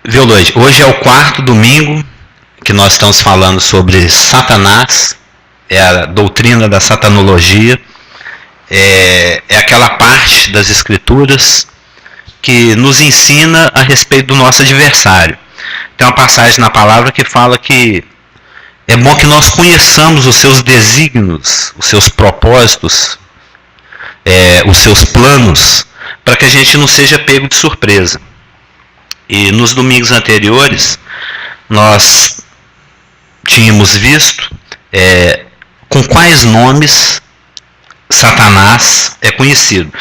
Veloide, hoje é o quarto domingo que nós estamos falando sobre Satanás, é a doutrina da satanologia, é aquela parte das escrituras que nos ensina a respeito do nosso adversário. Tem uma passagem na palavra que fala que é bom que nós conheçamos os seus desígnios, os seus propósitos, os seus planos, para que a gente não seja pego de surpresa. E nos domingos anteriores, nós tínhamos visto com quais nomes Satanás é conhecido.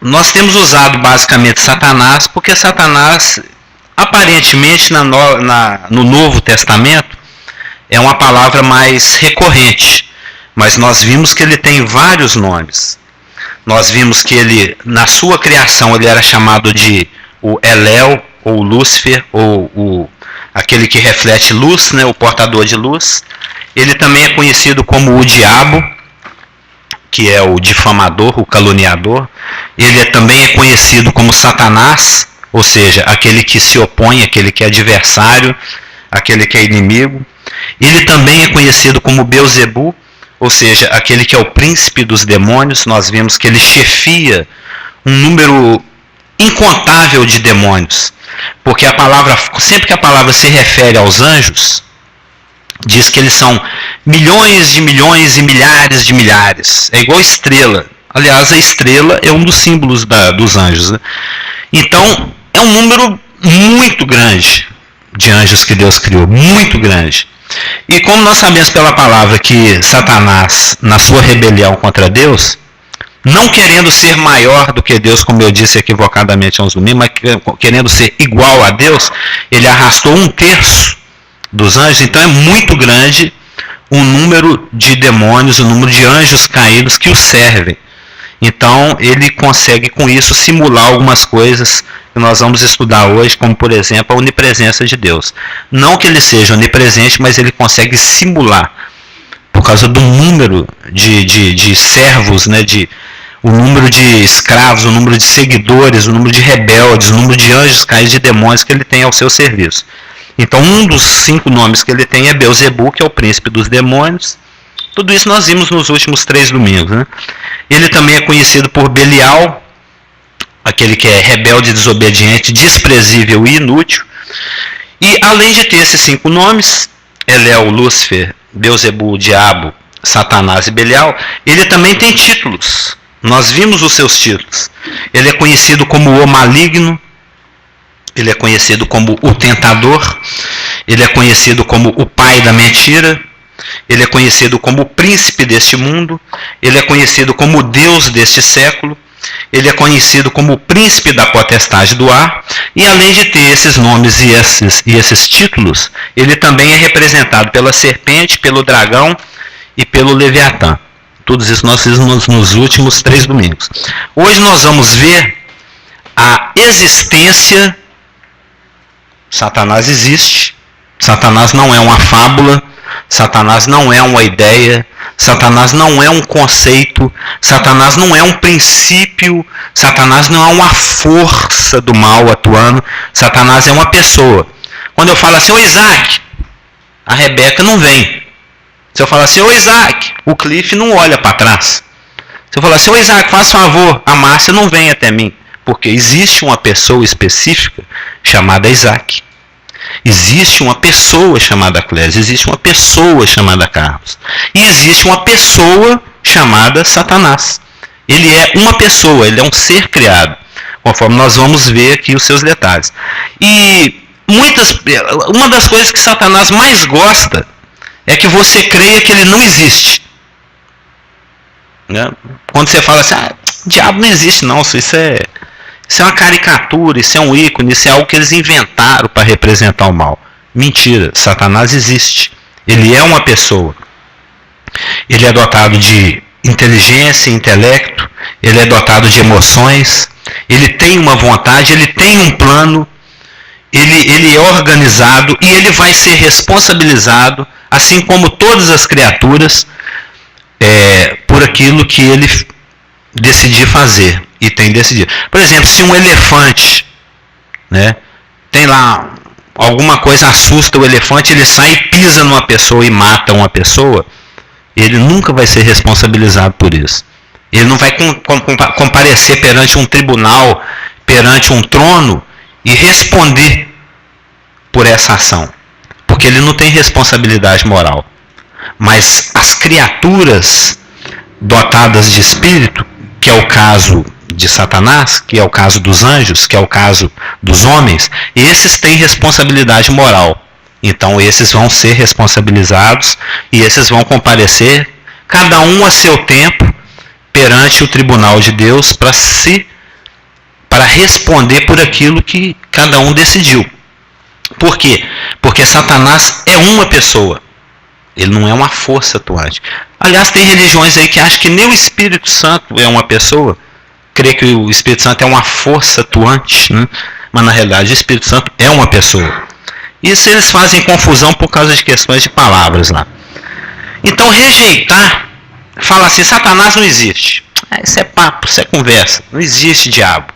Nós temos usado basicamente Satanás porque Satanás, aparentemente, no Novo Testamento, é uma palavra mais recorrente. Mas nós vimos que ele tem vários nomes. Nós vimos que ele, na sua criação, ele era chamado de o Elel, ou Lúcifer, ou aquele que reflete luz, né, o portador de luz. Ele também é conhecido como o diabo, que é o difamador, o caluniador. Ele também é conhecido como Satanás, ou seja, aquele que se opõe, aquele que é adversário, aquele que é inimigo. Ele também é conhecido como Beelzebu, ou seja, aquele que é o príncipe dos demônios. Nós vimos que ele chefia um número incontável de demônios. Porque a palavra, sempre que a palavra se refere aos anjos, diz que eles são milhões de milhões e milhares de milhares. É igual estrela. Aliás, a estrela é um dos símbolos dos anjos, né? Então, é um número muito grande de anjos que Deus criou. Muito grande. E como nós sabemos pela palavra que Satanás, na sua rebelião contra Deus, não querendo ser maior do que Deus, como eu disse equivocadamente há uns domingos, mas querendo ser igual a Deus, ele arrastou 1/3 dos anjos. Então é muito grande o número de demônios, o número de anjos caídos que o servem. Então ele consegue com isso simular algumas coisas que nós vamos estudar hoje, como por exemplo a onipresença de Deus. Não que ele seja onipresente, mas ele consegue simular, por causa do número de servos, né, o número de escravos, o número de seguidores, o número de rebeldes, o número de anjos caídos, de demônios que ele tem ao seu serviço. Então um dos 5 nomes que ele tem é Beelzebu, que é o príncipe dos demônios. Tudo isso nós vimos nos últimos 3 domingos, né? Ele também é conhecido por Belial, aquele que é rebelde, desobediente, desprezível e inútil. E além de ter esses 5 nomes, Elel, Lúcifer, Beelzebu, o diabo, Satanás e Belial, ele também tem títulos. Nós vimos os seus títulos. Ele é conhecido como o maligno, ele é conhecido como o tentador, ele é conhecido como o pai da mentira, ele é conhecido como o príncipe deste mundo, ele é conhecido como o Deus deste século, ele é conhecido como o príncipe da potestade do ar, e além de ter esses nomes e esses títulos, ele também é representado pela serpente, pelo dragão e pelo Leviatã. Tudo isso nós fizemos nos últimos 3 domingos. Hoje nós vamos ver a existência. Satanás existe. Satanás não é uma fábula. Satanás não é uma ideia. Satanás não é um conceito. Satanás não é um princípio. Satanás não é uma força do mal atuando. Satanás é uma pessoa. Quando eu falo assim, ô Isaac, a Rebeca não vem. Se eu falar assim, ô Isaac, o Cliff não olha para trás. Se eu falar assim, ô Isaac, faz favor, a Márcia não vem até mim. Porque existe uma pessoa específica chamada Isaac. Existe uma pessoa chamada Clésio. Existe uma pessoa chamada Carlos. E existe uma pessoa chamada Satanás. Ele é uma pessoa, ele é um ser criado. Conforme nós vamos ver aqui os seus detalhes. E uma das coisas que Satanás mais gosta é que você creia que ele não existe. Né? Quando você fala assim, diabo não existe não, isso é uma caricatura, isso é um ícone, isso é algo que eles inventaram para representar o mal. Mentira, Satanás existe. Ele é uma pessoa. Ele é dotado de inteligência, intelecto, ele é dotado de emoções, ele tem uma vontade, ele tem um plano, ele é organizado e ele vai ser responsabilizado, assim como todas as criaturas, por aquilo que ele decidir fazer e tem decidido. Por exemplo, se um elefante, né, tem lá alguma coisa assusta o elefante, ele sai e pisa numa pessoa e mata uma pessoa, ele nunca vai ser responsabilizado por isso. Ele não vai comparecer perante um tribunal, perante um trono e responder por essa ação, porque ele não tem responsabilidade moral. Mas as criaturas dotadas de espírito, que é o caso de Satanás, que é o caso dos anjos, que é o caso dos homens, esses têm responsabilidade moral. Então esses vão ser responsabilizados e esses vão comparecer, cada um a seu tempo, perante o tribunal de Deus para responder por aquilo que cada um decidiu. Por quê? Porque Satanás é uma pessoa. Ele não é uma força atuante. Aliás, tem religiões aí que acham que nem o Espírito Santo é uma pessoa. Crê que o Espírito Santo é uma força atuante, né? Mas na realidade o Espírito Santo é uma pessoa. Isso eles fazem confusão por causa de questões de palavras lá. Então rejeitar, falar assim, Satanás não existe. Isso é papo, isso é conversa. Não existe diabo.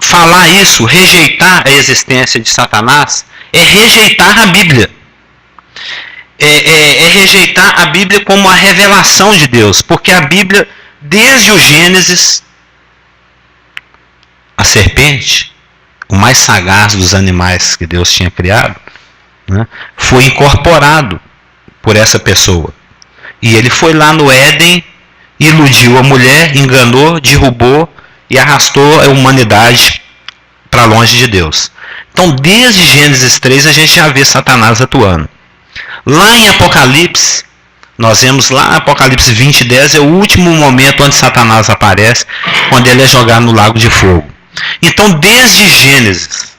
Falar isso, rejeitar a existência de Satanás, é rejeitar a Bíblia. É rejeitar a Bíblia como a revelação de Deus. Porque a Bíblia, desde o Gênesis, a serpente, o mais sagaz dos animais que Deus tinha criado, né, foi incorporado por essa pessoa. E ele foi lá no Éden, iludiu a mulher, enganou, derrubou e arrastou a humanidade para longe de Deus. Então, desde Gênesis 3, a gente já vê Satanás atuando. Lá em Apocalipse, nós vemos lá Apocalipse 20:10, é o último momento onde Satanás aparece, quando ele é jogado no lago de fogo. Então, desde Gênesis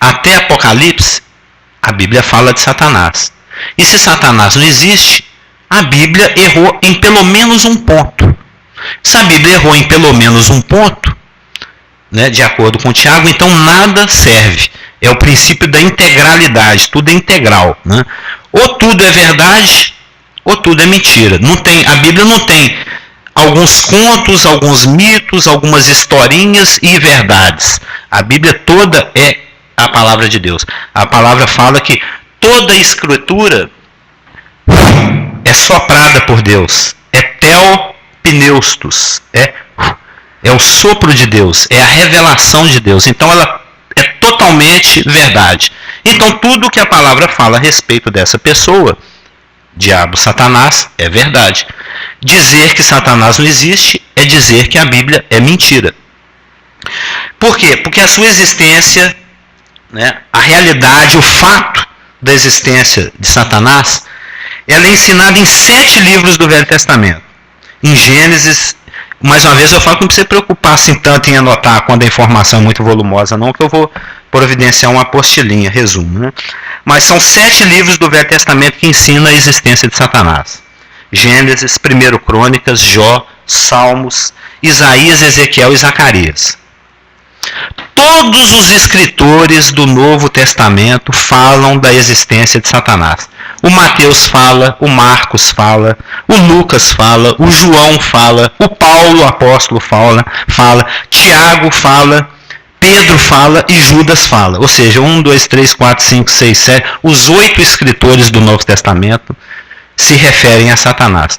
até Apocalipse, a Bíblia fala de Satanás. E se Satanás não existe, a Bíblia errou em pelo menos um ponto. Se a Bíblia errou em pelo menos um ponto, né, de acordo com Tiago, então nada serve. É o princípio da integralidade, tudo é integral, né? Ou tudo é verdade, ou tudo é mentira. A Bíblia não tem alguns contos, alguns mitos, algumas historinhas e verdades. A Bíblia toda é a palavra de Deus. A palavra fala que toda a escritura é soprada por Deus. É teopneustos. É o sopro de Deus. É a revelação de Deus. Então ela é totalmente verdade. Então tudo que a palavra fala a respeito dessa pessoa, diabo, Satanás, é verdade. Dizer que Satanás não existe é dizer que a Bíblia é mentira. Por quê? Porque a sua existência, né, a realidade, o fato da existência de Satanás, ela é ensinada em 7 livros do Velho Testamento. Em Gênesis, mais uma vez eu falo que não precisa preocupar assim tanto em anotar quando a informação é muito volumosa não, que eu vou providenciar uma apostilinha, resumo, né? Mas são 7 livros do Velho Testamento que ensinam a existência de Satanás. Gênesis, 1 Crônicas, Jó, Salmos, Isaías, Ezequiel e Zacarias. Todos os escritores do Novo Testamento falam da existência de Satanás. O Mateus fala, o Marcos fala, o Lucas fala, o João fala, o Paulo, o apóstolo, fala, Tiago fala, Pedro fala e Judas fala. Ou seja, 1, 2, 3, 4, 5, 6, 7, os 8 escritores do Novo Testamento se referem a Satanás.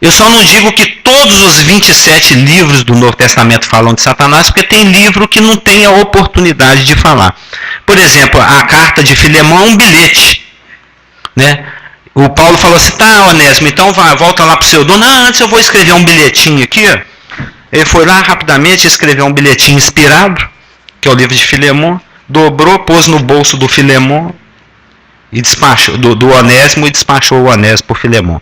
Eu só não digo que todos os 27 livros do Novo Testamento falam de Satanás, porque tem livro que não tem a oportunidade de falar. Por exemplo, a carta de Filemão é um bilhete, né? O Paulo falou assim, tá, Onésimo, então volta lá para o seu dono. Antes eu vou escrever um bilhetinho aqui. Ele foi lá rapidamente, escreveu um bilhetinho inspirado, que é o livro de Filemão, dobrou, pôs no bolso do Filemão, e despachou, do Onésimo, e despachou o Onésimo por Filemão.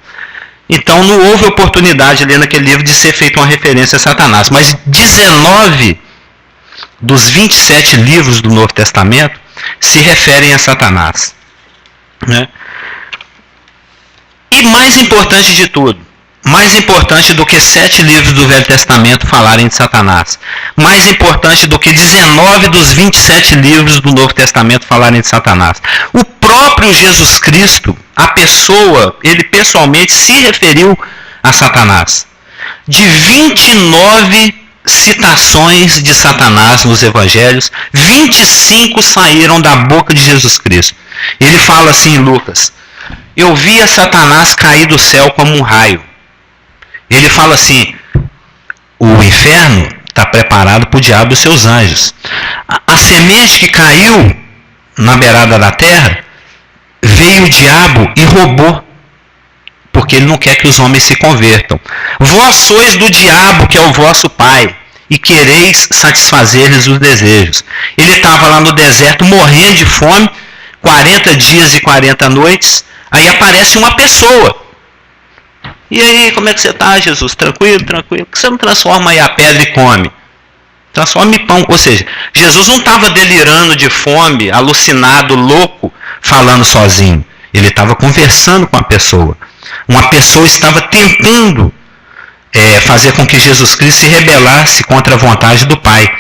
Então não houve oportunidade ali naquele livro de ser feita uma referência a Satanás. Mas 19 dos 27 livros do Novo Testamento se referem a Satanás, né? E mais importante de tudo, mais importante do que 7 livros do Velho Testamento falarem de Satanás, mais importante do que 19 dos 27 livros do Novo Testamento falarem de Satanás, o próprio Jesus Cristo, a pessoa, ele pessoalmente se referiu a Satanás. De 29 citações de Satanás nos evangelhos, 25 saíram da boca de Jesus Cristo. Ele fala assim em Lucas: eu via Satanás cair do céu como um raio. Ele fala assim: o inferno está preparado para o diabo e os seus anjos. A semente que caiu na beirada da terra, veio o diabo e roubou, porque ele não quer que os homens se convertam. Vós sois do diabo, que é o vosso pai, e quereis satisfazer-lhes os desejos. Ele estava lá no deserto morrendo de fome, 40 dias e 40 noites, aí aparece uma pessoa. E aí, como é que você está, Jesus? Tranquilo, tranquilo? Por que você não transforma aí a pedra e come? Transforma em pão. Ou seja, Jesus não estava delirando de fome, alucinado, louco, falando sozinho. Ele estava conversando com a pessoa. Uma pessoa estava tentando fazer com que Jesus Cristo se rebelasse contra a vontade do Pai.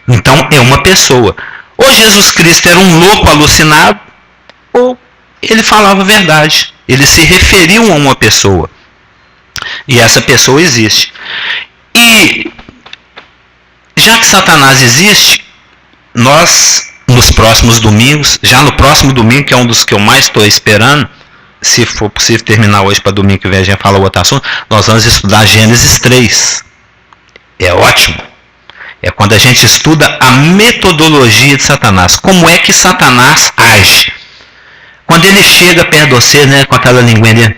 Então, é uma pessoa. Ou Jesus Cristo era um louco alucinado, ou ele falava a verdade. Ele se referiu a uma pessoa. E essa pessoa existe. E, já que Satanás existe, nós, nos próximos domingos, já no próximo domingo, que é um dos que eu mais estou esperando, se for possível terminar hoje para domingo que vem a gente fala outro assunto, nós vamos estudar Gênesis 3. É ótimo. É quando a gente estuda a metodologia de Satanás. Como é que Satanás age? Quando ele chega perto de você, né, com aquela linguinha dele,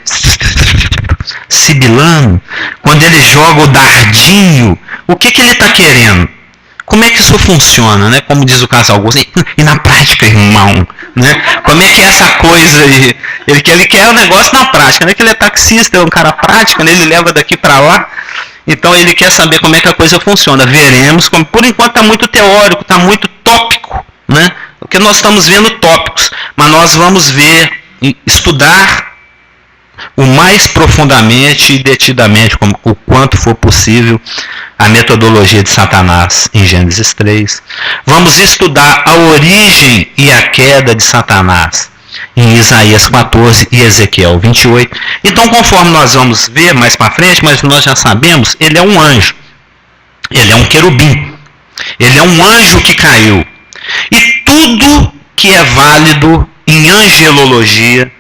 sibilando, quando ele joga o dardinho, o que ele está querendo? Como é que isso funciona, né? Como diz o casal Augusto, e na prática, irmão, né? Como é que é essa coisa aí? Ele quer o negócio na prática, né? Que ele é taxista, é um cara prático, né? Ele leva daqui para lá. Então ele quer saber como é que a coisa funciona. Veremos, como por enquanto está muito teórico, está muito tópico, né? Porque nós estamos vendo tópicos, mas nós vamos ver, estudar o mais profundamente e detidamente, o quanto for possível, a metodologia de Satanás em Gênesis 3. Vamos estudar a origem e a queda de Satanás em Isaías 14 e Ezequiel 28. Então, conforme nós vamos ver mais para frente, mas nós já sabemos, ele é um anjo. Ele é um querubim. Ele é um anjo que caiu. E tudo que é válido em angelologia,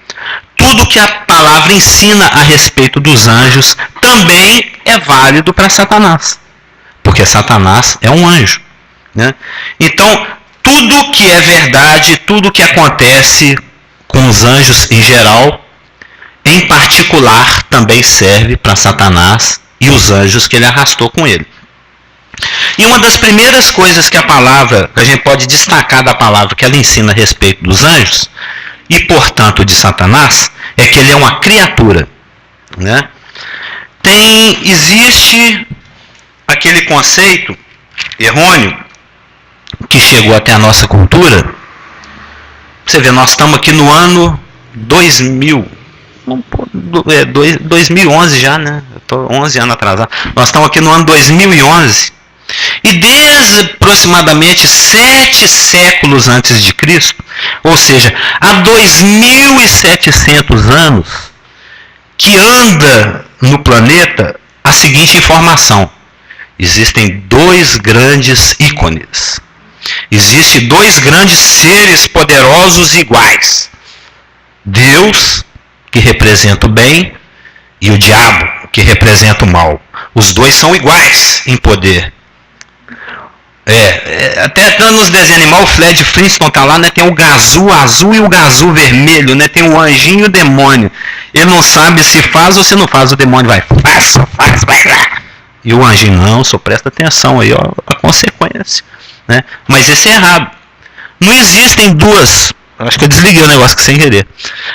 tudo que a palavra ensina a respeito dos anjos, também é válido para Satanás. Porque Satanás é um anjo, né? Então, tudo que é verdade, tudo que acontece com os anjos em geral, em particular, também serve para Satanás e os anjos que ele arrastou com ele. E uma das primeiras coisas que a gente pode destacar da palavra que ela ensina a respeito dos anjos, e portanto de Satanás, é que ele é uma criatura, né? Existe aquele conceito errôneo que chegou até a nossa cultura. Você vê, nós estamos aqui no ano 2000, 2011 já, né? Eu estou 11 anos atrasado. Nós estamos aqui no ano 2011. E desde aproximadamente 7 séculos antes de Cristo, ou seja, há 2700 anos, que anda no planeta a seguinte informação: existem 2 grandes ícones, existem 2 grandes seres poderosos iguais, Deus, que representa o bem, e o diabo, que representa o mal. Os 2 são iguais em poder. Até nos desenhos animais, o Fred Flintstone está lá, né? Tem o Gazu azul e o Gazu vermelho, né? Tem o anjinho e o demônio. Ele não sabe se faz ou se não faz, o demônio vai, faz, vai lá. E o anjinho, não, só presta atenção aí, ó, a consequência, né? Mas isso é errado. Não existem duas, acho que eu desliguei o negócio sem querer.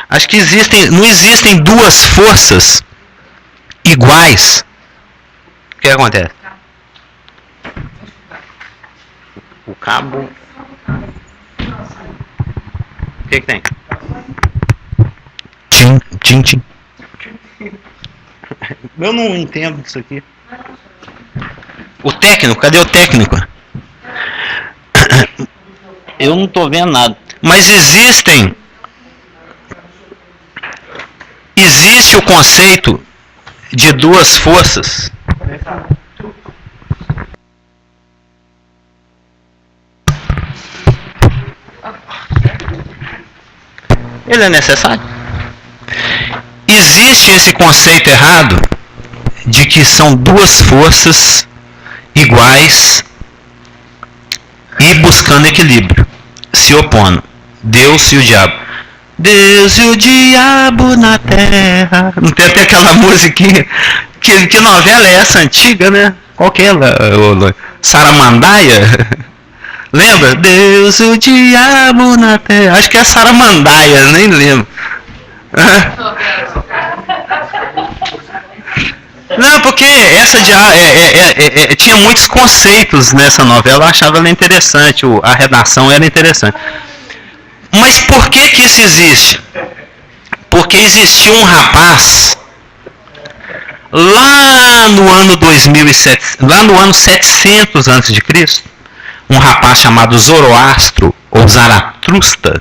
Acho que não existem 2 forças iguais. O que acontece? O cabo. O que tem? Tim. Eu não entendo isso aqui. O técnico, cadê o técnico? Eu não estou vendo nada. Mas existe o conceito de 2 forças. Ele é necessário? Existe esse conceito errado de que são duas forças iguais e buscando equilíbrio, se opondo. Deus e o diabo. Deus e o diabo na terra. Não tem até aquela musiquinha? Que novela é essa antiga, né? Qual que é ela? Saramandaia? Lembra? Deus e o diabo na terra. Acho que é Saramandaia, nem lembro. Não, porque essa tinha muitos conceitos nessa novela, eu achava ela interessante, a redação era interessante. Mas por que isso existe? Porque existiu um rapaz lá no ano 2007, lá no ano 700 a.C., um rapaz chamado Zoroastro ou Zaratustra,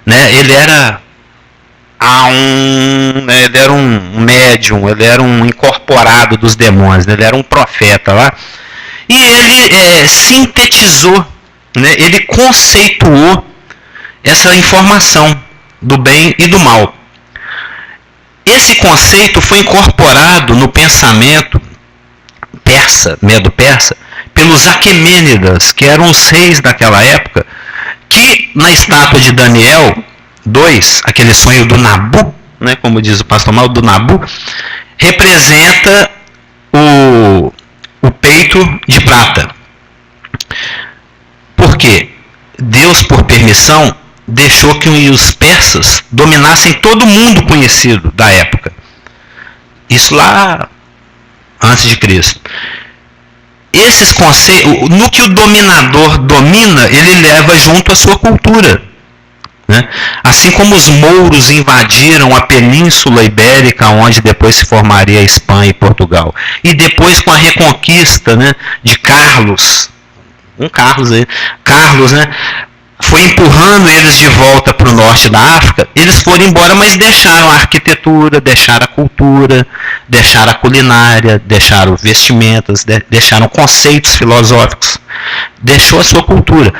né? Ele era um médium, ele era um incorporado dos demônios, né? Ele era um profeta lá. E ele sintetizou, né? Ele conceituou essa informação do bem e do mal. Esse conceito foi incorporado no pensamento persa, medo-persa, pelos Aquemênidas, que eram os reis daquela época, que na estátua de Daniel 2, aquele sonho do Nabu, né, como diz o pastor Mal, do Nabu, representa o peito de prata. Por quê? Deus, por permissão, deixou que os persas dominassem todo mundo conhecido da época. Isso lá antes de Cristo. Esses conceitos, no que o dominador domina, ele leva junto a sua cultura. Né? Assim como os mouros invadiram a Península Ibérica, onde depois se formaria a Espanha e Portugal. E depois com a reconquista, né, de Carlos, Carlos, né, foi empurrando eles de volta para o norte da África. Eles foram embora, mas deixaram a arquitetura, deixaram a cultura, deixaram a culinária, deixaram vestimentas, deixaram conceitos filosóficos, deixou a sua cultura.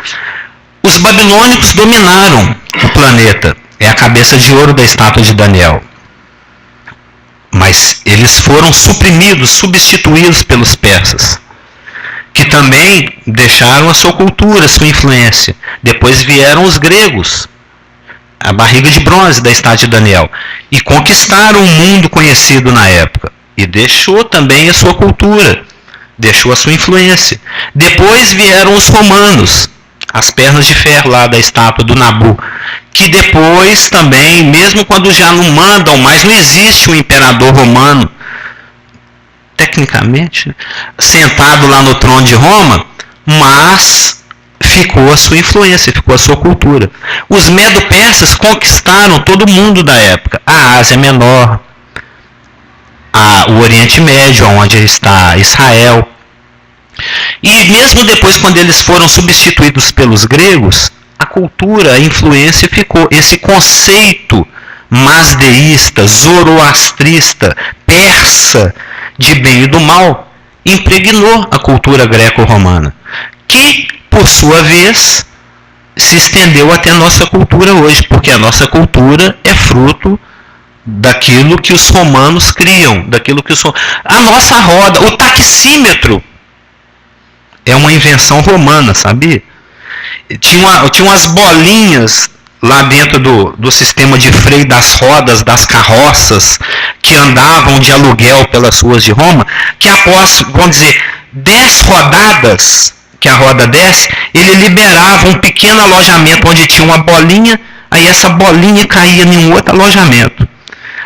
Os babilônicos dominaram o planeta, é a cabeça de ouro da estátua de Daniel. Mas eles foram suprimidos, substituídos pelos persas, que também deixaram a sua cultura, a sua influência. Depois vieram os gregos, a barriga de bronze da estátua de Daniel, e conquistaram o mundo conhecido na época. E deixou também a sua cultura, deixou a sua influência. Depois vieram os romanos, as pernas de ferro lá da estátua do Nabu, que depois também, mesmo quando já não mandam mais, não existe um imperador romano, tecnicamente, sentado lá no trono de Roma, mas ficou a sua influência, ficou a sua cultura. Os medo-persas conquistaram todo mundo da época, a Ásia Menor, o Oriente Médio, onde está Israel. E mesmo depois, quando eles foram substituídos pelos gregos, a cultura, a influência ficou. Esse conceito masdeísta, zoroastrista, persa, de bem e do mal, impregnou a cultura greco-romana, que, por sua vez, se estendeu até a nossa cultura hoje, porque a nossa cultura é fruto daquilo que os romanos criam, daquilo que a nossa roda, o taxímetro, é uma invenção romana, sabia? Tinha umas bolinhas lá dentro do sistema de freio das rodas das carroças que andavam de aluguel pelas ruas de Roma, que após, vamos dizer, 10 rodadas que a roda desce, ele liberava um pequeno alojamento onde tinha uma bolinha, aí essa bolinha caía em um outro alojamento.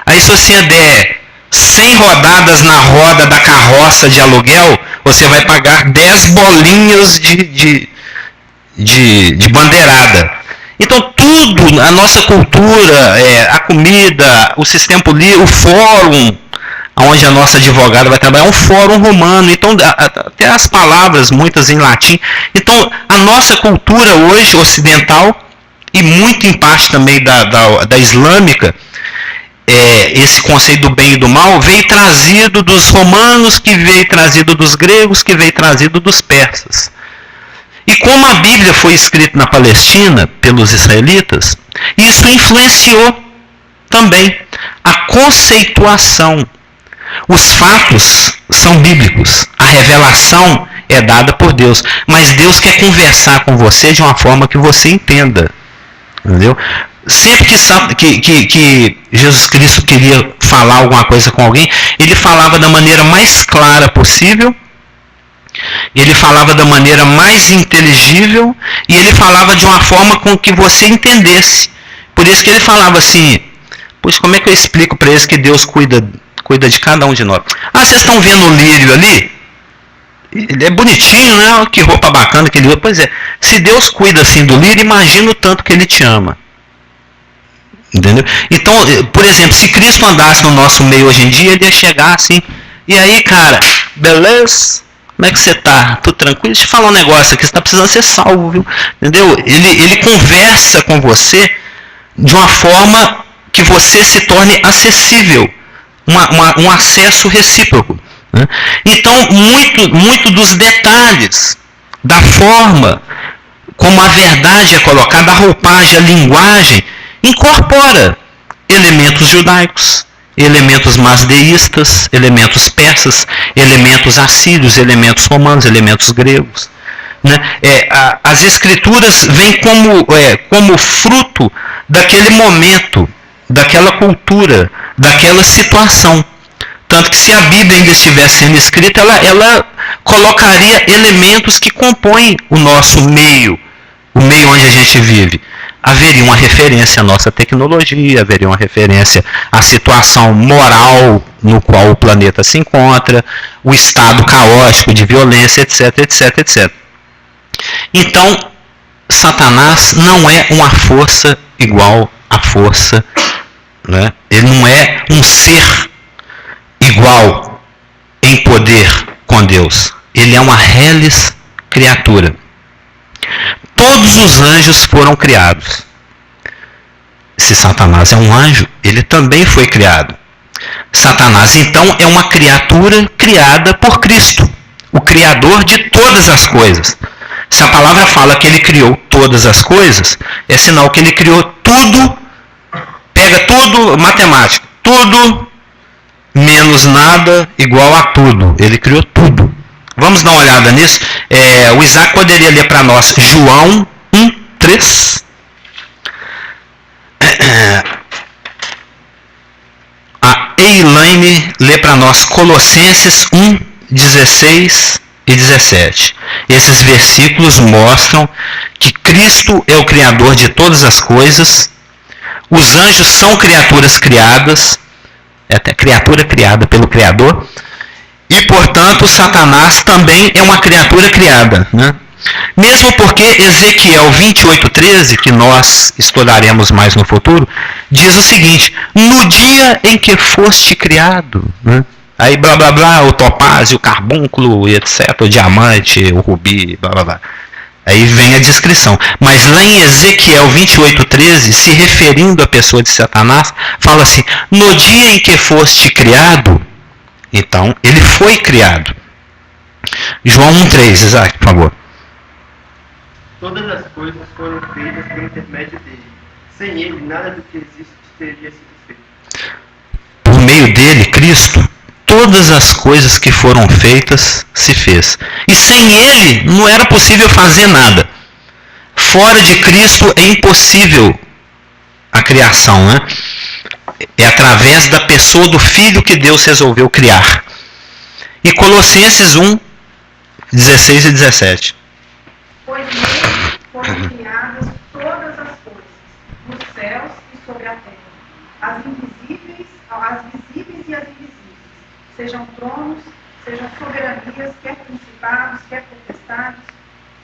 Aí se você der 100 rodadas na roda da carroça de aluguel, você vai pagar 10 bolinhas de bandeirada. Então tudo, a nossa cultura, a comida, o sistema político, o fórum, onde a nossa advogada vai trabalhar, é um fórum romano. Então até as palavras, muitas em latim. Então a nossa cultura hoje, ocidental, e muito em parte também da islâmica, esse conceito do bem e do mal veio trazido dos romanos, que veio trazido dos gregos, que veio trazido dos persas. E como a Bíblia foi escrita na Palestina pelos israelitas, isso influenciou também a conceituação. Os fatos são bíblicos, a revelação é dada por Deus, mas Deus quer conversar com você de uma forma que você entenda. Entendeu? Sempre que Jesus Cristo queria falar alguma coisa com alguém, ele falava da maneira mais clara possível, ele falava da maneira mais inteligível e ele falava de uma forma com que você entendesse. Por isso que ele falava assim: pois como é que eu explico para eles que Deus cuida de cada um de nós? Ah, vocês estão vendo o lírio ali? Ele é bonitinho, né? Que roupa bacana que ele usa. Pois é, se Deus cuida assim do lírio, imagina o tanto que ele te ama. Entendeu? Então, por exemplo, se Cristo andasse no nosso meio hoje em dia, ele ia chegar assim: e aí, cara, beleza? Como é que você tá? Tudo tranquilo? Deixa eu falar um negócio aqui, você está precisando ser salvo, viu? Entendeu? Ele conversa com você de uma forma que você se torne acessível, um acesso recíproco. Né? Então, muito dos detalhes, da forma como a verdade é colocada, a roupagem, a linguagem, incorpora elementos judaicos, elementos masdeístas, elementos persas, elementos assírios, elementos romanos, elementos gregos. Né? As escrituras vêm como fruto daquele momento, daquela cultura, daquela situação. Tanto que se a Bíblia ainda estivesse sendo escrita, ela colocaria elementos que compõem o nosso meio, o meio onde a gente vive. Haveria uma referência à nossa tecnologia, haveria uma referência à situação moral no qual o planeta se encontra, o estado caótico de violência, etc, etc, etc. Então, Satanás não é uma força igual à força, né? Ele não é um ser igual em poder com Deus. Ele é uma reles criatura. Todos os anjos foram criados. Se Satanás é um anjo, ele também foi criado. Satanás, então, é uma criatura criada por Cristo, o Criador de todas as coisas. Se a palavra fala que ele criou todas as coisas, é sinal que ele criou tudo, pega tudo, matemática, tudo menos nada igual a tudo. Ele criou tudo. Vamos dar uma olhada nisso. O Isaac poderia ler para nós João 1:3. A Elaine lê para nós Colossenses 1:16 e 17. Esses versículos mostram que Cristo é o Criador de todas as coisas. Os anjos são criaturas criadas, é até criatura criada pelo Criador. E, portanto, Satanás também é uma criatura criada. Né? Mesmo porque Ezequiel 28:13, que nós estudaremos mais no futuro, diz o seguinte: no dia em que foste criado, né? Aí blá blá blá, o topázio, o carbúnculo, etc., o diamante, o rubi, blá blá blá. Aí vem a descrição. Mas lá em Ezequiel 28:13, se referindo à pessoa de Satanás, fala assim: no dia em que foste criado, então ele foi criado. João 1:3, Isaac, por favor. Todas as coisas foram feitas por intermédio dele. Sem ele, nada do que existe teria sido feito. Por meio dele, Cristo, todas as coisas que foram feitas se fez. E sem ele não era possível fazer nada. Fora de Cristo é impossível a criação, né? É através da pessoa do Filho que Deus resolveu criar. E Colossenses 1:16 e 17. Pois nele foram criadas todas as coisas, nos céus e sobre a terra, as visíveis e as invisíveis, sejam tronos, sejam soberanias, quer principados, quer potestades,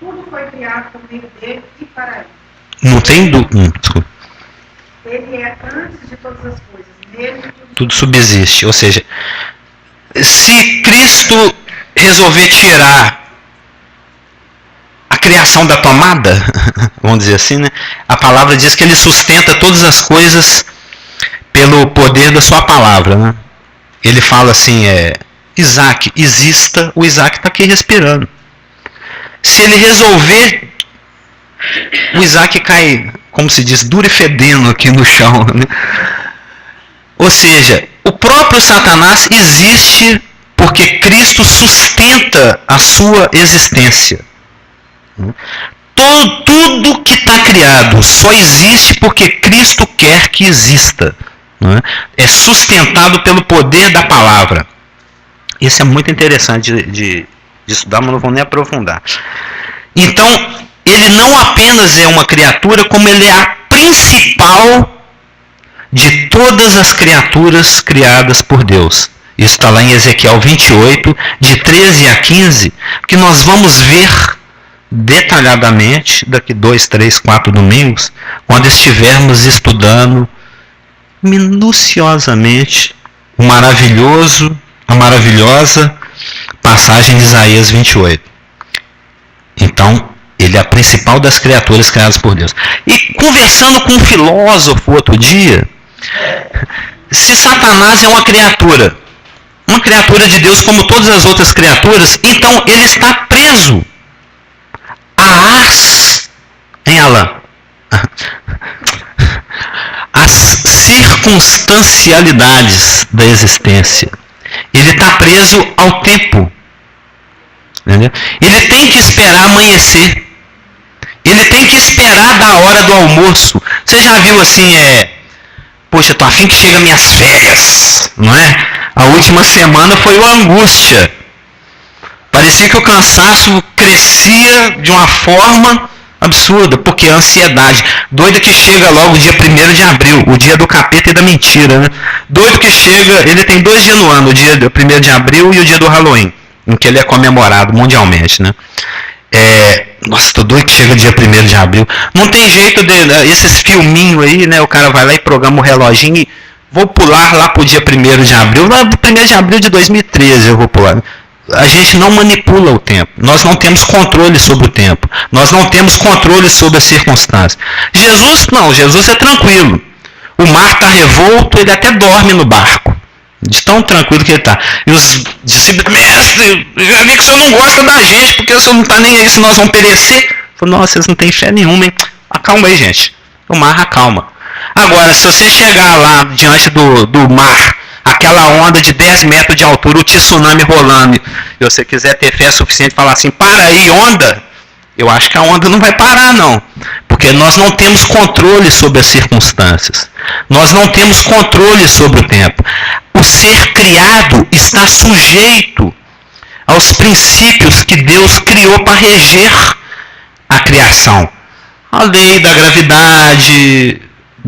tudo foi criado por meio dele e para ele. Não tem dúvida. Desculpa. Ele é antes de todas as coisas, nele Tudo subsiste. Ou seja, se Cristo resolver tirar a criação da tomada, vamos dizer assim, né? A palavra diz que ele sustenta todas as coisas pelo poder da sua palavra, né? Ele fala assim, Isaac, exista, o Isaac está aqui respirando. Se ele resolver, o Isaac cai, como se diz, duro e fedendo aqui no chão, né? Ou seja, o próprio Satanás existe porque Cristo sustenta a sua existência. Tudo que está criado só existe porque Cristo quer que exista. É sustentado pelo poder da palavra. Isso é muito interessante de estudar, mas não vou nem aprofundar. Então, ele não apenas é uma criatura, como ele é a principal de todas as criaturas criadas por Deus. Isso está lá em Ezequiel 28, de 13 a 15, que nós vamos ver detalhadamente daqui 2, 3, 4 domingos, quando estivermos estudando minuciosamente a maravilhosa passagem de Isaías 28. Então, ele é a principal das criaturas criadas por Deus. E conversando com um filósofo outro dia, se Satanás é uma criatura de Deus como todas as outras criaturas, então ele está preso às circunstancialidades da existência. Ele está preso ao tempo. Entendeu? Ele tem que esperar amanhecer. Ele tem que esperar da hora do almoço. Você já viu assim, poxa, tô afim que chega minhas férias, não é? A última semana foi uma angústia. Parecia que o cansaço crescia de uma forma absurda, porque a ansiedade. Doido que chega logo o dia 1º de abril, o dia do capeta e da mentira, né? Doido que chega, ele tem 2 dias no ano, o dia 1º de abril e o dia do Halloween, em que ele é comemorado mundialmente, né? Nossa, tô doido que chega o dia 1º de abril. Não tem jeito esses filminhos aí, né? O cara vai lá e programa o reloginho e vou pular lá pro dia 1º de abril. Lá pro 1º de abril de 2013 eu vou pular. A gente não manipula o tempo. Nós não temos controle sobre o tempo. Nós não temos controle sobre as circunstâncias. Jesus é tranquilo. O mar está revolto, ele até dorme no barco. De tão tranquilo que ele está. E os discípulos, mestre, eu já vi que o senhor não gosta da gente, porque o senhor não está nem aí se nós vamos perecer. Falei, nossa, vocês não têm fé nenhuma, hein? Acalma aí, gente. O mar acalma. Agora, se você chegar lá diante do mar, aquela onda de 10 metros de altura, o tsunami rolando, e você quiser ter fé suficiente e falar assim, para aí, onda, eu acho que a onda não vai parar, não. Porque nós não temos controle sobre as circunstâncias. Nós não temos controle sobre o tempo. O ser criado está sujeito aos princípios que Deus criou para reger a criação. A lei da gravidade,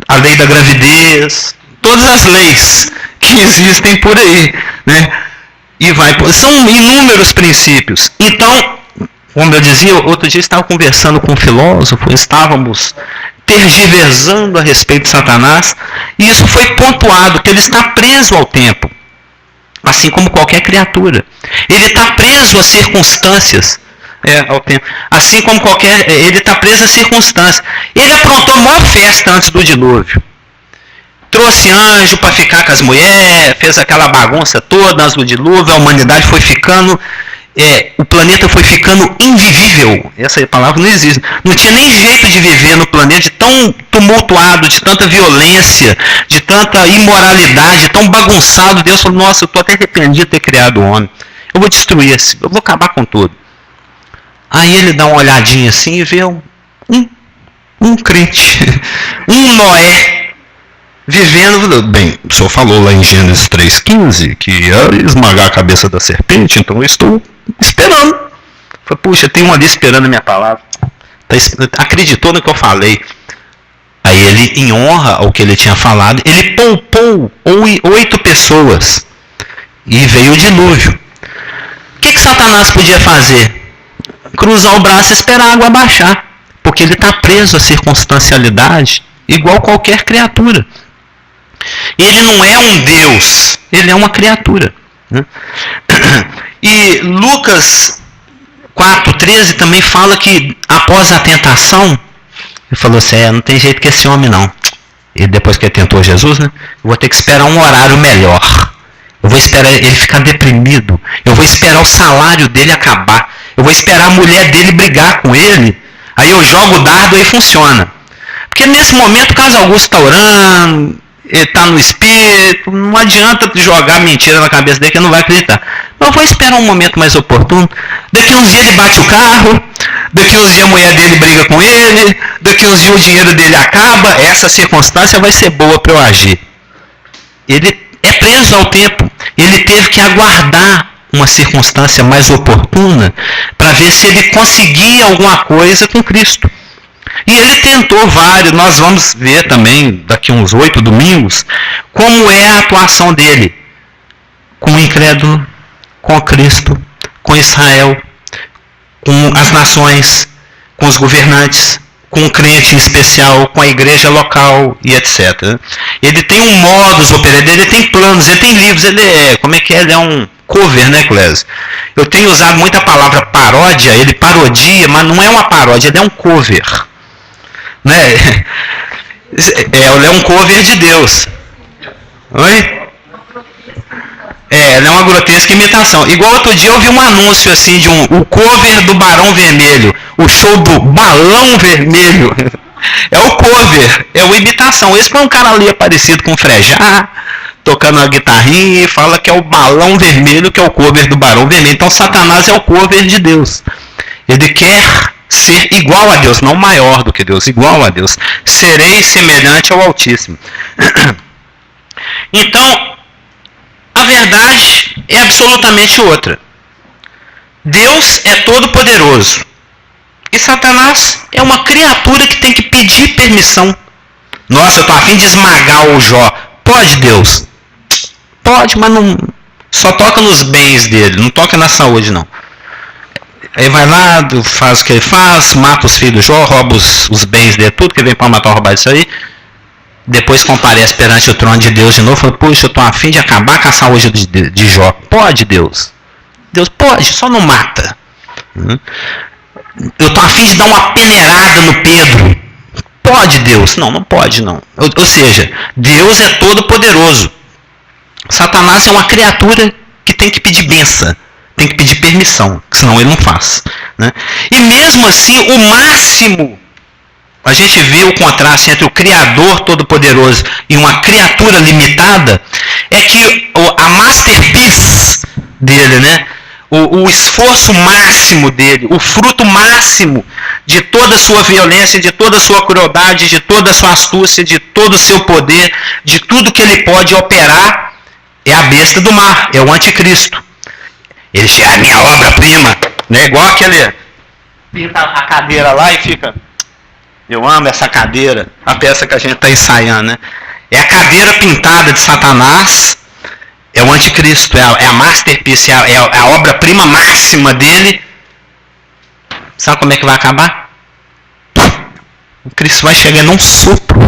a lei da gravidez, todas as leis que existem por aí, né? São inúmeros princípios. Então, como eu dizia, outro dia eu estava conversando com um filósofo, estávamos tergiversando a respeito de Satanás, e isso foi pontuado, que ele está preso ao tempo, assim como qualquer criatura. Ele está preso às circunstâncias, ao tempo. Assim como ele está preso às circunstâncias. Ele aprontou a maior festa antes do dilúvio. Trouxe anjo para ficar com as mulheres, fez aquela bagunça toda antes do dilúvio, a humanidade foi ficando, o planeta foi ficando invivível. Essa palavra não existe. Não tinha nem jeito de viver no planeta, de tão tumultuado, de tanta violência, de tanta imoralidade, tão bagunçado. Deus falou, nossa, eu estou até arrependido de ter criado o homem. Eu vou destruir esse, eu vou acabar com tudo. Aí ele dá uma olhadinha assim e vê um crente, um Noé, vivendo, bem, o senhor falou lá em Gênesis 3,15 que ia esmagar a cabeça da serpente, então eu estou esperando. Falei, puxa, tem um ali esperando a minha palavra. Acreditou no que eu falei. Aí ele, em honra ao que ele tinha falado, ele poupou 8 pessoas e veio o dilúvio. O que Satanás podia fazer? Cruzar o braço e esperar a água baixar, porque ele está preso à circunstancialidade igual qualquer criatura. Ele não é um Deus, ele é uma criatura, né? E Lucas 4,13 também fala que após a tentação, ele falou assim, não tem jeito que esse homem não. E depois que ele tentou Jesus, né? Eu vou ter que esperar um horário melhor. Eu vou esperar ele ficar deprimido. Eu vou esperar o salário dele acabar. Eu vou esperar a mulher dele brigar com ele, aí eu jogo o dardo e funciona. Porque nesse momento o caso Augusto está orando, ele está no espírito, não adianta jogar mentira na cabeça dele que ele não vai acreditar. Eu vou esperar um momento mais oportuno. Daqui uns dias ele bate o carro, daqui uns dias a mulher dele briga com ele, daqui uns dias o dinheiro dele acaba, essa circunstância vai ser boa para eu agir. Ele é preso ao tempo, ele teve que aguardar uma circunstância mais oportuna para ver se ele conseguia alguma coisa com Cristo. E ele tentou vários, nós vamos ver também, daqui uns 8 domingos, como é a atuação dele com o incrédulo, com Cristo, com Israel, com as nações, com os governantes, com o crente em especial, com a igreja local e etc. Ele tem um modus operandi, ele tem planos, ele tem livros, ele é um cover, né, Clésio? Eu tenho usado muito a palavra paródia, ele parodia, mas não é uma paródia, ele é um cover. Né? Ele é um cover de Deus. Oi? Ele é uma grotesca imitação. Igual outro dia eu vi um anúncio assim de o cover do Barão Vermelho, o show do Balão Vermelho. É o cover, é uma imitação. Esse foi um cara ali parecido com o Frejá, tocando uma guitarrinha e fala que é o Balão Vermelho, que é o cover do Barão Vermelho. Então Satanás é o cover de Deus. Ele quer ser igual a Deus, não maior do que Deus, igual a Deus. Serei semelhante ao Altíssimo. Então, a verdade é absolutamente outra. Deus é todo poderoso. E Satanás é uma criatura que tem que pedir permissão. Nossa, eu estou a fim de esmagar o Jó. Pode, Deus? Pode, mas não, só toca nos bens dele, não toca na saúde, não. Aí vai lá, faz o que ele faz, mata os filhos do Jó, rouba os bens dele, tudo que vem para matar ou roubar isso aí. Depois comparece perante o trono de Deus de novo e fala, puxa, eu estou a fim de acabar com a saúde de Jó. Pode, Deus? Deus pode, só não mata. Eu estou a fim de dar uma peneirada no Pedro. Pode, Deus? Não, não pode, não. Ou seja, Deus é todo poderoso. Satanás é uma criatura que tem que pedir benção, tem que pedir permissão, senão ele não faz. Né? E mesmo assim, o máximo, a gente vê o contraste entre o Criador Todo-Poderoso e uma criatura limitada, é que a masterpiece dele, né? O esforço máximo dele, o fruto máximo de toda a sua violência, de toda a sua crueldade, de toda a sua astúcia, de todo o seu poder, de tudo que ele pode operar, é a besta do mar, é o anticristo. Ele chega, a minha obra-prima, né? Igual aquele pinta a cadeira lá e fica, eu amo essa cadeira, a peça que a gente está ensaiando, né? É a cadeira pintada de Satanás, é o anticristo, é a masterpiece, é a obra-prima máxima dele. Sabe como é que vai acabar? O Cristo vai chegar num sopro.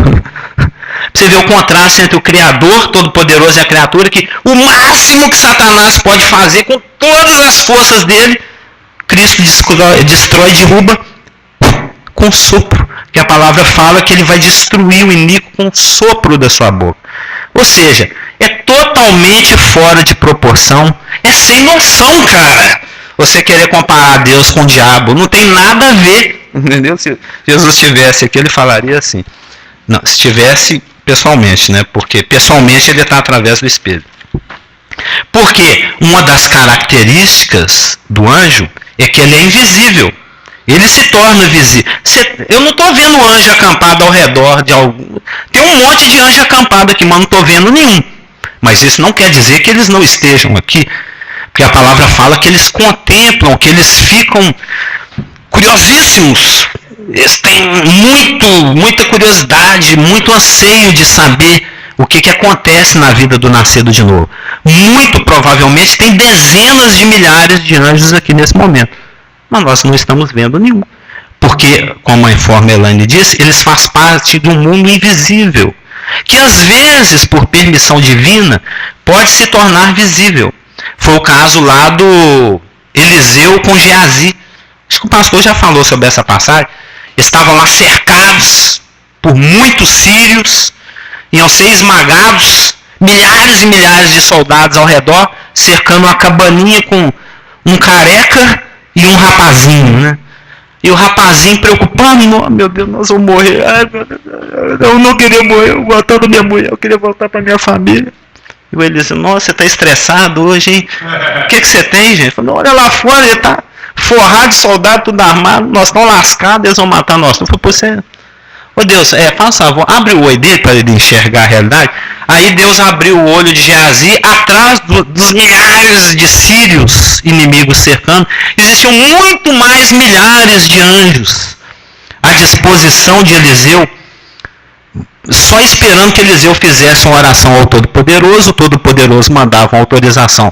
Você vê o contraste entre o Criador Todo-Poderoso e a criatura, que o máximo que Satanás pode fazer com todas as forças dele, Cristo destrói, derruba com sopro. Que a palavra fala que ele vai destruir o iníquo com o sopro da sua boca. Ou seja, é totalmente fora de proporção, é sem noção, cara. Você querer comparar Deus com o diabo, não tem nada a ver. Entendeu? Se Jesus estivesse aqui, ele falaria assim. Não, se estivesse pessoalmente, né? Porque pessoalmente ele está através do Espírito. Porque uma das características do anjo é que ele é invisível. Ele se torna visível. Eu não estou vendo anjo acampado ao redor de algum. Tem um monte de anjo acampado aqui, mas não estou vendo nenhum. Mas isso não quer dizer que eles não estejam aqui. Porque a palavra fala que eles contemplam, que eles ficam curiosíssimos. Eles têm muita curiosidade, muito anseio de saber o que acontece na vida do nascido de novo. Muito provavelmente tem dezenas de milhares de anjos aqui nesse momento. Mas nós não estamos vendo nenhum. Porque, como a informa Elaine disse, eles fazem parte de um mundo invisível. Que às vezes, por permissão divina, pode se tornar visível. Foi o caso lá do Eliseu com Geazi. Acho que o pastor já falou sobre essa passagem. Estavam lá cercados por muitos sírios, iam ser esmagados, milhares e milhares de soldados ao redor, cercando uma cabaninha com um careca e um rapazinho, né? E o rapazinho preocupado, meu Deus, nós vamos morrer. Ai, meu Deus, eu não queria morrer, eu voltar da minha mulher, eu queria voltar para minha família. E o Eliseu, nossa, você está estressado hoje, hein? O que você tem, gente? Ele falou, olha lá fora, ele está forrado de soldado, tudo armado, nós estamos lascados, eles vão matar nós. Eu falei, você... Ô Deus, faça favor, abre o olho dele para ele enxergar a realidade. Aí Deus abriu o olho de Geazi, atrás dos milhares de sírios inimigos cercando, existiam muito mais milhares de anjos à disposição de Eliseu, só esperando que Eliseu fizesse uma oração ao Todo-Poderoso. O Todo-Poderoso mandava uma autorização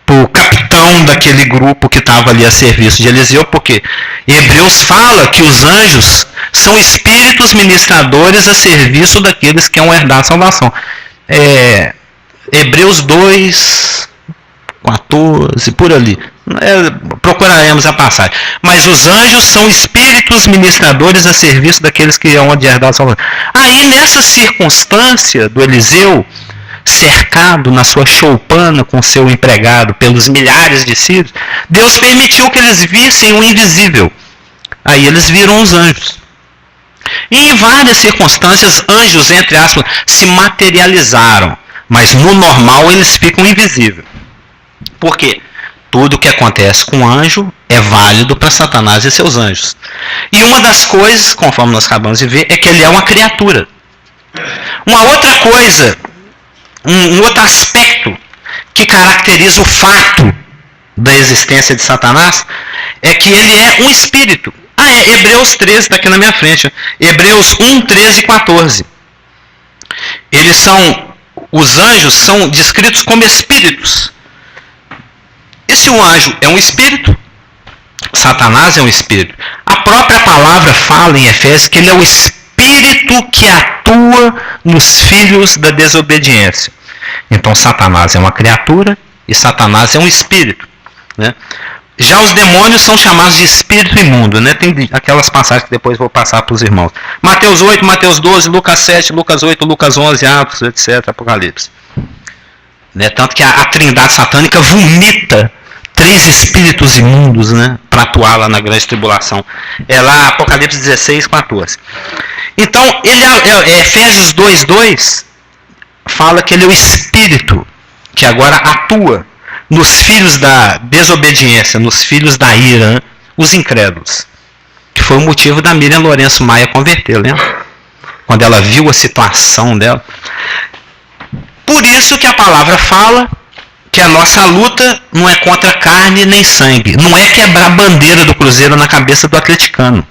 para o capitão daquele grupo que estava ali a serviço de Eliseu, porque Hebreus fala que os anjos são espíritos ministradores a serviço daqueles que vão herdar a salvação. Hebreus 2, 14, por ali. Procuraremos a passagem. Mas os anjos são espíritos ministradores a serviço daqueles que vão herdar a salvação. Aí, nessa circunstância do Eliseu, cercado na sua choupana com seu empregado pelos milhares de sírios, Deus permitiu que eles vissem o invisível. Aí eles viram os anjos. E em várias circunstâncias, anjos, entre aspas, se materializaram. Mas no normal eles ficam invisíveis. Por quê? Tudo que acontece com anjo é válido para Satanás e seus anjos. E uma das coisas, conforme nós acabamos de ver, é que ele é uma criatura. Uma outra coisa, um outro aspecto que caracteriza o fato da existência de Satanás é que ele é um espírito. Hebreus 13 está aqui na minha frente. Hebreus 1, 13 e 14. Os anjos são descritos como espíritos. E se o anjo é um espírito, Satanás é um espírito. A própria palavra fala em Efésios que ele é o espírito que atua nos filhos da desobediência. Então Satanás é uma criatura e Satanás é um espírito, né? Já os demônios são chamados de espírito imundo, né? Tem aquelas passagens que depois vou passar para os irmãos. Mateus 8, Mateus 12, Lucas 7, Lucas 8, Lucas 11, Atos, etc., Apocalipse. Né? Tanto que a trindade satânica vomita 3 espíritos imundos, né? Para atuar lá na grande tribulação. É lá Apocalipse 16, 14. Então, Efésios 2, 2 fala que ele é o espírito que agora atua nos filhos da desobediência, nos filhos da ira, né? Os incrédulos. Que foi o motivo da Miriam Lourenço Maia converter, lembra? Quando ela viu a situação dela. Por isso que a palavra fala que a nossa luta não é contra carne nem sangue. Não é quebrar a bandeira do Cruzeiro na cabeça do atleticano.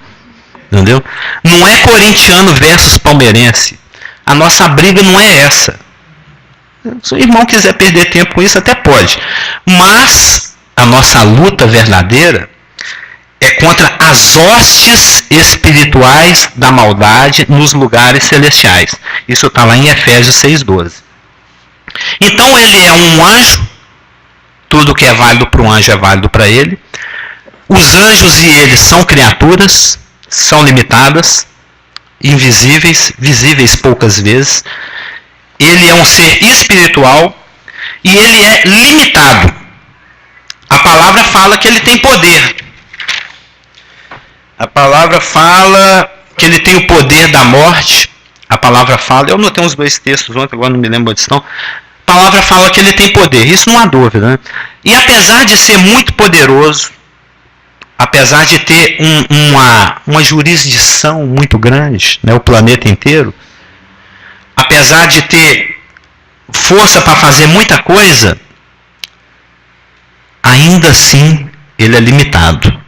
Entendeu? Não é corintiano versus palmeirense. A nossa briga não é essa. Se o irmão quiser perder tempo com isso, até pode. Mas a nossa luta verdadeira é contra as hostes espirituais da maldade nos lugares celestiais. Isso está lá em Efésios 6,12. Então ele é um anjo. Tudo que é válido para o anjo é válido para ele. Os anjos e ele são criaturas, são limitadas, invisíveis, visíveis poucas vezes. Ele é um ser espiritual e ele é limitado. A palavra fala que ele tem poder. A palavra fala que ele tem o poder da morte. A palavra fala, eu notei uns 2 textos ontem, agora não me lembro onde estão. A palavra fala que ele tem poder, isso não há dúvida, né? E apesar de ser muito poderoso, apesar de ter uma jurisdição muito grande, né, o planeta inteiro, apesar de ter força para fazer muita coisa, ainda assim ele é limitado.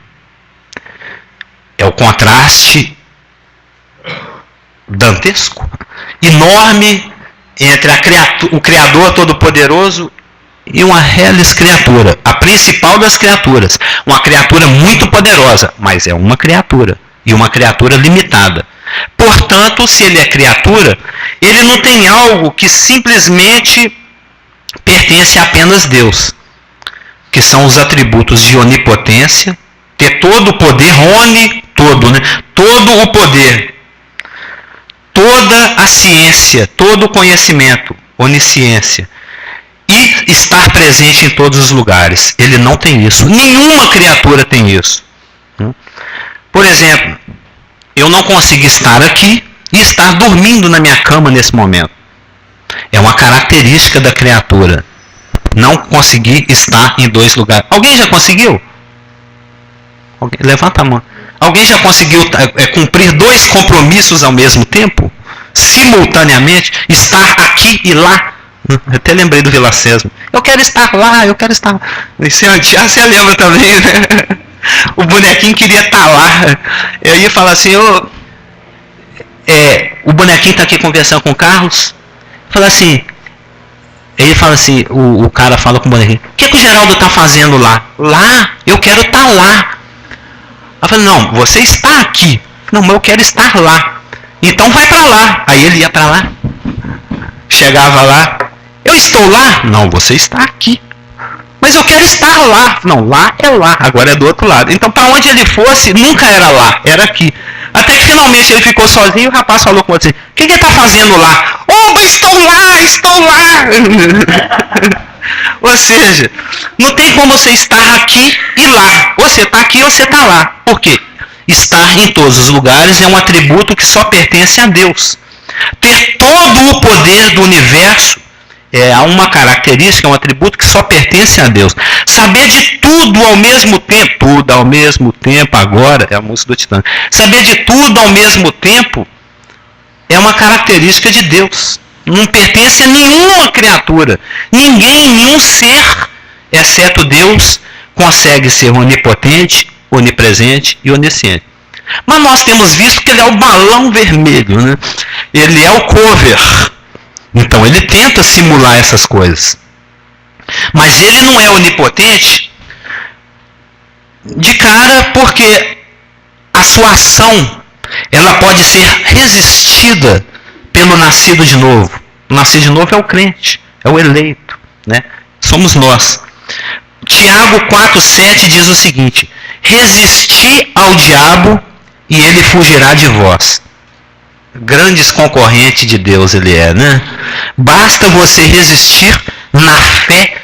É o contraste dantesco, enorme, entre o Criador Todo-Poderoso e uma reles criatura, a principal das criaturas, uma criatura muito poderosa, mas é uma criatura, e uma criatura limitada. Portanto, se ele é criatura, ele não tem algo que simplesmente pertence a apenas Deus, que são os atributos de onipotência, ter todo o poder, todo, né? Todo o poder, toda a ciência, todo o conhecimento, onisciência, e conseguir estar presente em todos os lugares. Ele não tem isso. Nenhuma criatura tem isso. Por exemplo, eu não consigo estar aqui e estar dormindo na minha cama nesse momento. É uma característica da criatura. Não conseguir estar em dois lugares. Alguém já conseguiu? Levanta a mão. Alguém já conseguiu cumprir dois compromissos ao mesmo tempo? Simultaneamente? Estar aqui e lá? Eu até lembrei do Vila Sésamo. Eu quero estar lá, eu quero estar lá. Você lembra também, né? O bonequinho queria estar lá. Eu ia falar assim, o bonequinho está aqui conversando com o Carlos. Fala assim, ele fala assim, o cara fala com o bonequinho, o que o Geraldo está fazendo lá? Lá? Eu quero estar lá. Eu falei, não, você está aqui. Não, mas eu quero estar lá. Então vai para lá. Aí ele ia para lá. Chegava lá. Eu estou lá? Não, você está aqui. Mas eu quero estar lá. Não, lá é lá. Agora é do outro lado. Então para onde ele fosse, nunca era lá. Era aqui. Até que finalmente ele ficou sozinho e o rapaz falou com ele assim, o que ele está fazendo lá? Oba, estou lá, estou lá. Ou seja, não tem como você estar aqui e lá. Ou você está aqui ou você está lá. Por quê? Estar em todos os lugares é um atributo que só pertence a Deus. Ter todo o poder do universo é uma característica, é um atributo que só pertence a Deus. Saber de tudo ao mesmo tempo, agora, é a música do Titã. Saber de tudo ao mesmo tempo é uma característica de Deus. Não pertence a nenhuma criatura. Ninguém, nenhum ser, exceto Deus, consegue ser onipotente, onipresente e onisciente. Mas nós temos visto que ele é o balão vermelho, né? Ele é o cover. Então ele tenta simular essas coisas. Mas ele não é onipotente de cara, porque a sua ação ela pode ser resistida pelo nascido de novo. O nascido de novo é o crente, é o eleito, né? Somos nós. Tiago 4,7 diz o seguinte: resisti ao diabo e ele fugirá de vós. Grandes concorrente de Deus ele é, né? Basta você resistir na fé,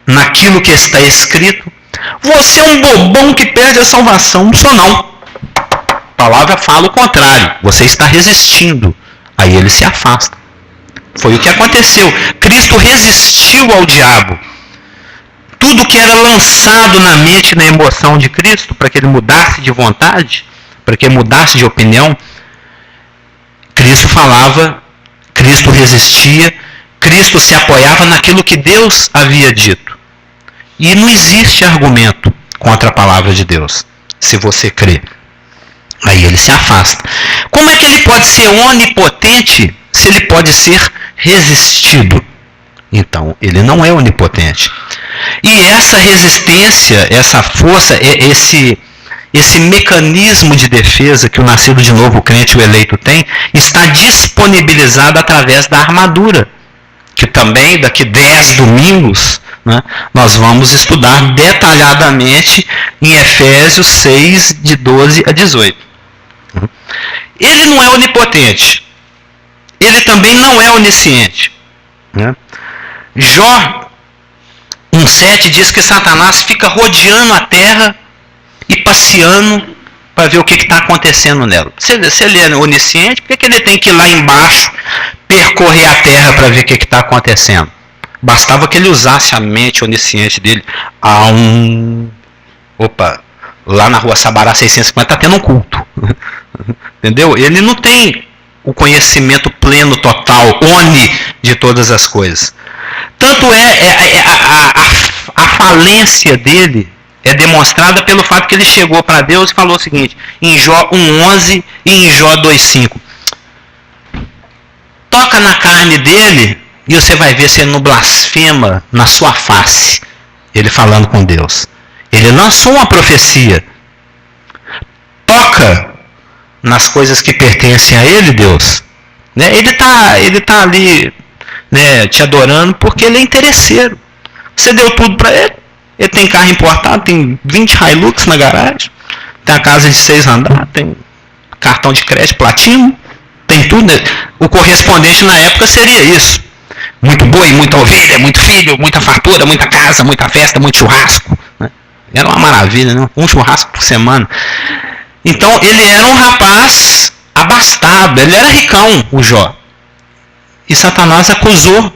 naquilo que está escrito. Você é um bobão que perde a salvação. Não sou não. A palavra fala o contrário. Você está resistindo. Aí ele se afasta. Foi o que aconteceu. Cristo resistiu ao diabo. Tudo que era lançado na mente e na emoção de Cristo, para que ele mudasse de vontade, para que ele mudasse de opinião, Cristo falava, Cristo resistia, Cristo se apoiava naquilo que Deus havia dito. E não existe argumento contra a palavra de Deus, se você crê. Aí ele se afasta. Como é que ele pode ser onipotente se ele pode ser resistido? Então, ele não é onipotente. E essa resistência, essa força, esse mecanismo de defesa que o nascido de novo, o crente, o eleito tem, está disponibilizado através da armadura, que também daqui 10 domingos, né, nós vamos estudar detalhadamente em Efésios 6, de 12 a 18. Ele não é onipotente. Ele também não é onisciente. Né? Jó 1,7 diz que Satanás fica rodeando a terra e passeando para ver o que está acontecendo nela. Se ele é onisciente, por que ele tem que ir lá embaixo percorrer a terra para ver o que está acontecendo? Bastava que ele usasse a mente onisciente dele. Lá na rua Sabará 650 está tendo um culto. Entendeu? Ele não tem o conhecimento pleno, total, de todas as coisas. Tanto a falência dele é demonstrada pelo fato que ele chegou para Deus e falou o seguinte, em Jó 1,11 e em Jó 2,5. Toca na carne dele e você vai ver se ele não blasfema na sua face. Ele falando com Deus. Ele lançou uma profecia. Toca nas coisas que pertencem a ele, Deus. Né? Ele tá ali, né, te adorando porque ele é interesseiro. Você deu tudo para ele. Ele tem carro importado, tem 20 Hilux na garagem, tem a casa de 6 andares, tem cartão de crédito platino, tem tudo. O correspondente na época seria isso. muito boi, muita ovelha, muito filho, muita fartura, muita casa, muita festa, muito churrasco. Né? Era uma maravilha, né? Um churrasco por semana. Então ele era um rapaz abastado, ele era ricão, o Jó. E Satanás acusou,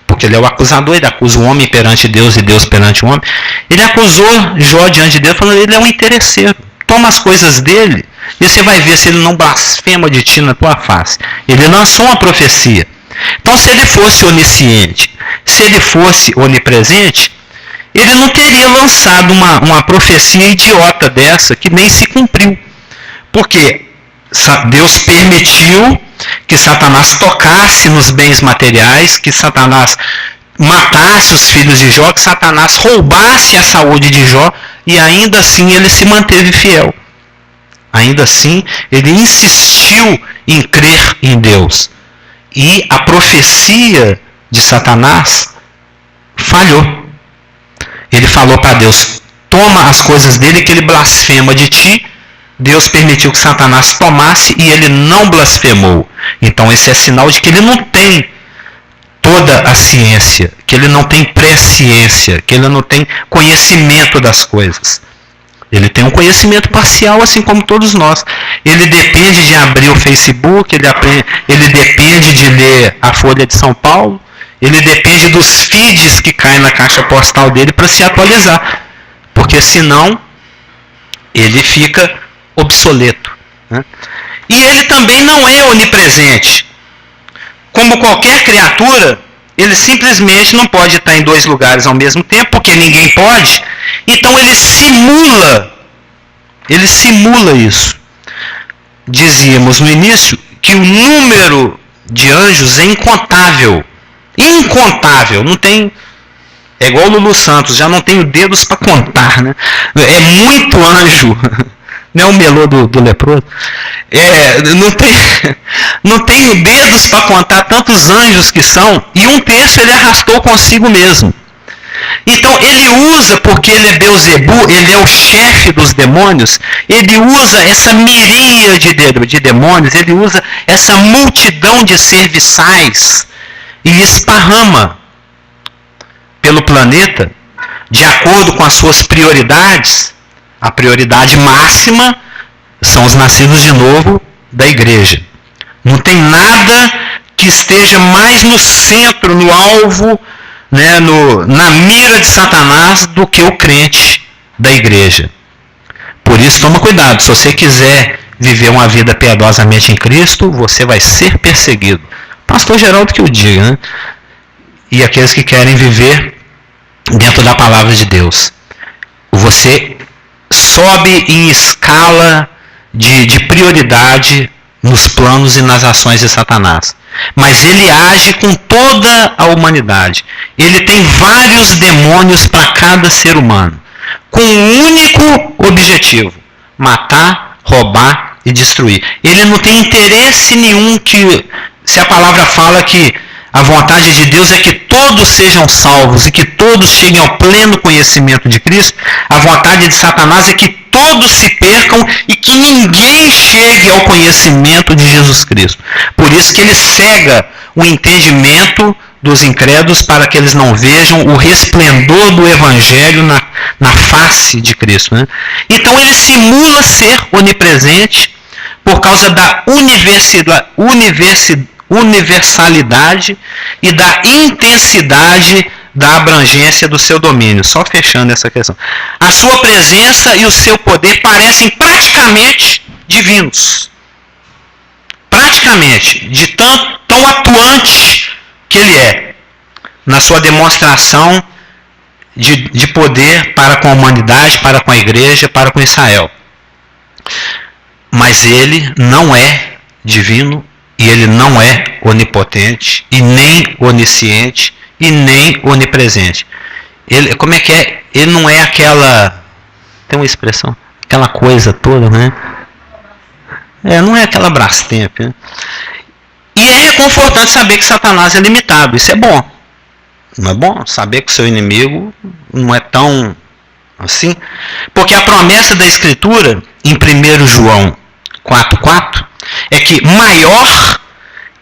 porque ele é o acusador, ele acusa o homem perante Deus e Deus perante o homem. Ele acusou Jó diante de Deus, falando que ele é um interesseiro. Toma as coisas dele e você vai ver se ele não blasfema de ti na tua face. Ele lançou uma profecia. Então, se ele fosse onisciente, se ele fosse onipresente, ele não teria lançado uma profecia idiota dessa que nem se cumpriu. Porque Deus permitiu que Satanás tocasse nos bens materiais, que Satanás matasse os filhos de Jó, que Satanás roubasse a saúde de Jó, e ainda assim ele se manteve fiel. Ainda assim, ele insistiu em crer em Deus. E a profecia de Satanás falhou. Ele falou para Deus, toma as coisas dele que ele blasfema de ti. Deus permitiu que Satanás tomasse e ele não blasfemou. Então esse é sinal de que ele não tem toda a ciência, que ele não tem presciência, que ele não tem conhecimento das coisas. Ele tem um conhecimento parcial, assim como todos nós. Ele depende de abrir o Facebook, ele depende de ler a Folha de São Paulo, ele depende dos feeds que caem na caixa postal dele para se atualizar. Porque senão ele fica obsoleto. Né? E ele também não é onipresente. Como qualquer criatura, ele simplesmente não pode estar em dois lugares ao mesmo tempo, porque ninguém pode. Então ele simula isso. Dizíamos no início que o número de anjos é incontável. Incontável, não tem... É igual o Lulu Santos, já não tenho dedos para contar, né? É muito anjo. Não é o melô do leproso? Não tenho dedos para contar tantos anjos que são, e um terço ele arrastou consigo mesmo. Então ele usa, porque ele é Beuzebu, ele é o chefe dos demônios, ele usa essa miríade de demônios, ele usa essa multidão de serviçais e esparrama pelo planeta, de acordo com as suas prioridades. A prioridade máxima são os nascidos de novo da igreja. Não tem nada que esteja mais no centro, no alvo, né, na mira de Satanás do que o crente da igreja. Por isso, toma cuidado. Se você quiser viver uma vida piedosamente em Cristo, você vai ser perseguido. Pastor Geraldo que o diga, né? E aqueles que querem viver dentro da palavra de Deus. Você sobe em escala de prioridade nos planos e nas ações de Satanás. Mas ele age com toda a humanidade. Ele tem vários demônios para cada ser humano, com um único objetivo: matar, roubar e destruir. Ele não tem interesse nenhum que, se a palavra fala que a vontade de Deus é que todos sejam salvos e que todos cheguem ao pleno conhecimento de Cristo, a vontade de Satanás é que todos se percam e que ninguém chegue ao conhecimento de Jesus Cristo. Por isso que ele cega o entendimento dos incrédulos para que eles não vejam o resplendor do Evangelho na face de Cristo. Né? Então ele simula ser onipresente por causa da universalidade e da intensidade da abrangência do seu domínio. Só fechando essa questão. A sua presença e o seu poder parecem praticamente divinos. Praticamente, de tão atuante que ele é, na sua demonstração de poder para com a humanidade, para com a igreja, para com Israel. Mas ele não é divino, e ele não é onipotente, e nem onisciente, e nem onipresente. Ele, como é que é? Ele não é aquela... Tem uma expressão? Aquela coisa toda, né? Não é aquela Brastemp, né? E é reconfortante saber que Satanás é limitado. Isso é bom. Não é bom saber que o seu inimigo não é tão assim? Porque a promessa da Escritura, em 1 João 4,4, é que maior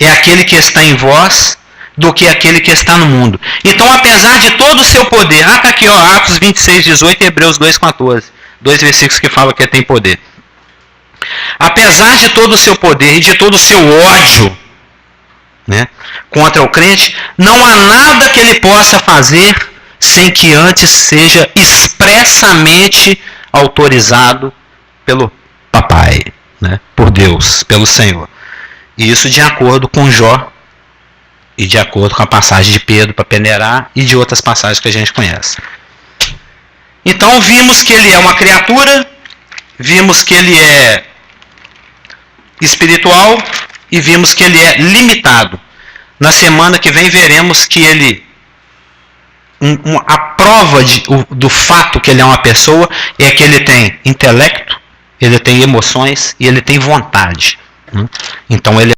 é aquele que está em vós do que aquele que está no mundo. Então, apesar de todo o seu poder, está aqui, ó, Atos 26, 18 e Hebreus 2, 14, 2 versículos que falam que ele tem poder. Apesar de todo o seu poder e de todo o seu ódio, né, contra o crente, não há nada que ele possa fazer sem que antes seja expressamente autorizado pelo Papai, né, por Deus, pelo Senhor. E isso de acordo com Jó e de acordo com a passagem de Pedro para peneirar e de outras passagens que a gente conhece. Então vimos que ele é uma criatura, vimos que ele é espiritual e vimos que ele é limitado. Na semana que vem veremos que ele, a prova do fato que ele é uma pessoa é que ele tem intelecto, ele tem emoções e ele tem vontade. Então ele